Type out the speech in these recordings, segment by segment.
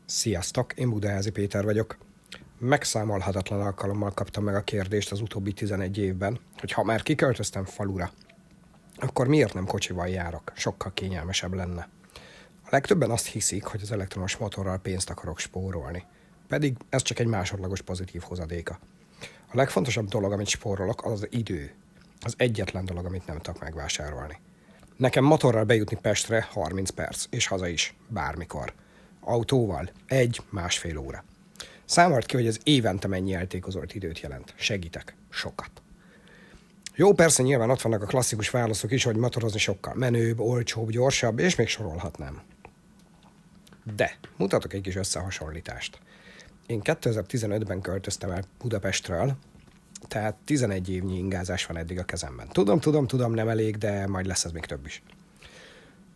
Sziasztok, én Budaházi Péter vagyok. Megszámolhatatlan alkalommal kaptam meg a kérdést az utóbbi 11 évben, hogy ha már kiköltöztem falura, akkor miért nem kocsival járok? Sokkal kényelmesebb lenne. A legtöbben azt hiszik, hogy az elektromos motorral pénzt akarok spórolni. Pedig ez csak egy másodlagos pozitív hozadéka. A legfontosabb dolog, amit spórolok, az az idő. Az egyetlen dolog, amit nem tudok megvásárolni. Nekem motorral bejutni Pestre 30 perc, és haza is, bármikor. Autóval 1-1,5 óra. Számolt ki, hogy ez évente mennyi eltékozolt időt jelent. Segítek. Sokat. Jó, persze nyilván ott vannak a klasszikus válaszok is, hogy motorozni sokkal menőbb, olcsóbb, gyorsabb, és még sorolhatnám. De mutatok egy kis összehasonlítást. Én 2015-ben költöztem el Budapestről, tehát 11 évnyi ingázás van eddig a kezemben. Tudom, nem elég, de majd lesz ez még több is.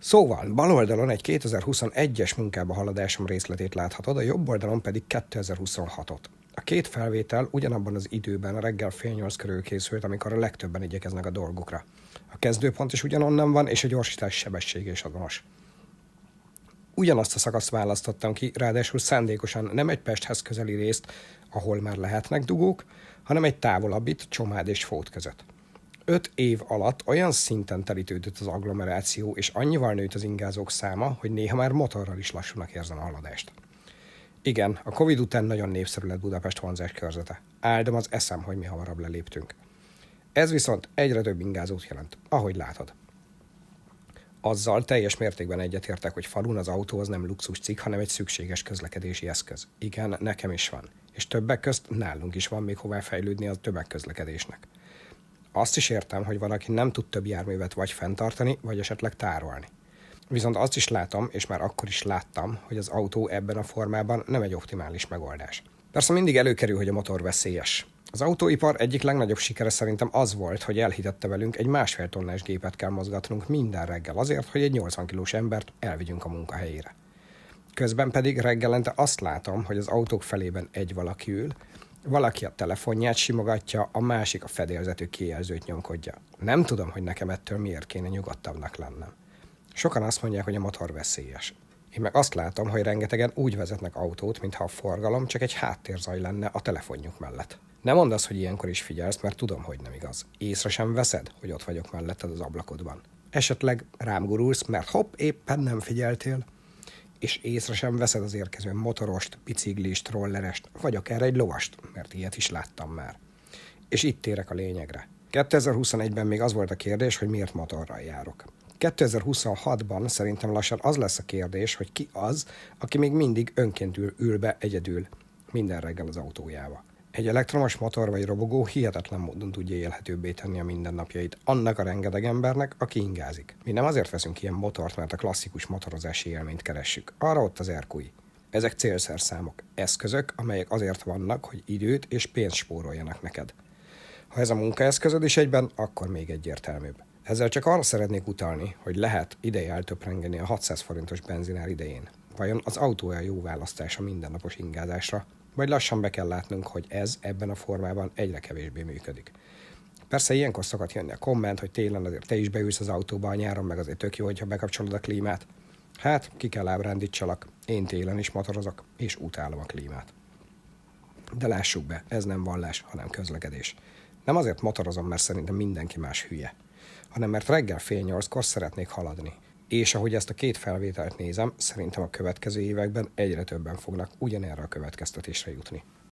Szóval, bal oldalon egy 2021-es munkába haladásom részletét láthatod, a jobb oldalon pedig 2026-ot. A két felvétel ugyanabban az időben reggel 7:30 körül készült, amikor a legtöbben igyekeznek a dolgukra. A kezdőpont is ugyanonnan van, és a gyorsítás sebessége is azonos. Ugyanazt a szakaszt választottam ki, ráadásul szándékosan nem egy Pesthez közeli részt, ahol már lehetnek dugók, hanem egy távolabbit Csomád és Fót között. 5 év alatt olyan szinten telítődött az agglomeráció, és annyival nőtt az ingázók száma, hogy néha már motorral is lassúnak érzem a haladást. Igen, a Covid után nagyon népszerű lett Budapest vonzás körzete. Áldom az eszem, hogy mi hamarabb leléptünk. Ez viszont egyre több ingázót jelent, ahogy látod. Azzal teljes mértékben egyetértek, hogy falun az autó az nem luxuscikk, hanem egy szükséges közlekedési eszköz. Igen, nekem is van. És többek közt nálunk is van még hová fejlődni a tömegközlekedésnek. Azt is értem, hogy van, aki nem tud több járművet vagy fenntartani, vagy esetleg tárolni. Viszont azt is látom, és már akkor is láttam, hogy az autó ebben a formában nem egy optimális megoldás. Persze mindig előkerül, hogy a motor veszélyes. Az autóipar egyik legnagyobb sikere szerintem az volt, hogy elhitette velünk, egy 1,5 tonnás gépet kell mozgatnunk minden reggel azért, hogy egy 80 kilós embert elvigyünk a munkahelyére. Közben pedig reggelente azt látom, hogy az autók felében egy valaki ül, valaki a telefonját simogatja, a másik a fedélzetű kijelzőt nyomkodja. Nem tudom, hogy nekem ettől miért kéne nyugodtabbnak lennem. Sokan azt mondják, hogy a motor veszélyes. Én meg azt látom, hogy rengetegen úgy vezetnek autót, mintha a forgalom csak egy háttérzaj lenne a telefonjuk mellett. Nem mondd azt, hogy ilyenkor is figyelsz, mert tudom, hogy nem igaz. Észre sem veszed, hogy ott vagyok melletted az ablakodban. Esetleg rám gurulsz, mert hopp, éppen nem figyeltél. És észre sem veszed az érkező motorost, biciklist, rollerest, vagy akár egy lovast, mert ilyet is láttam már. És itt térek a lényegre. 2021-ben még az volt a kérdés, hogy miért motorral járok. 2026-ban szerintem lassan az lesz a kérdés, hogy ki az, aki még mindig önként ül be egyedül minden reggel az autójába. Egy elektromos motor vagy robogó hihetetlen módon tudja élhetőbbé tenni a mindennapjait annak a rengeteg embernek, aki ingázik. Mi nem azért veszünk ilyen motort, mert a klasszikus motorozási élményt keressük. Arra ott az erkúj. Ezek célszerszámok, eszközök, amelyek azért vannak, hogy időt és pénzt spóroljanak neked. Ha ez a munkaeszközöd is egyben, akkor még egyértelműbb. Ezzel csak arra szeretnék utalni, hogy lehet ideje eltöprengeni a 600 forintos benzinár idején. Vajon az autó a jó választás a mindennapos ingázásra? Vagy lassan be kell látnunk, hogy ez ebben a formában egyre kevésbé működik. Persze ilyenkor szokott jönni a komment, hogy télen azért te is beülsz az autóba, a nyáron meg azért tök jó, hogyha bekapcsolod a klímát. Hát, ki kell ábrándítsalak, én télen is motorozok, és utálom a klímát. De lássuk be, ez nem vallás, hanem közlekedés. Nem azért motorozom, mert szerintem mindenki más hülye, hanem mert reggel 7:30-kor szeretnék haladni. És ahogy ezt a két felvételt nézem, szerintem a következő években egyre többen fognak ugyanerre a következtetésre jutni.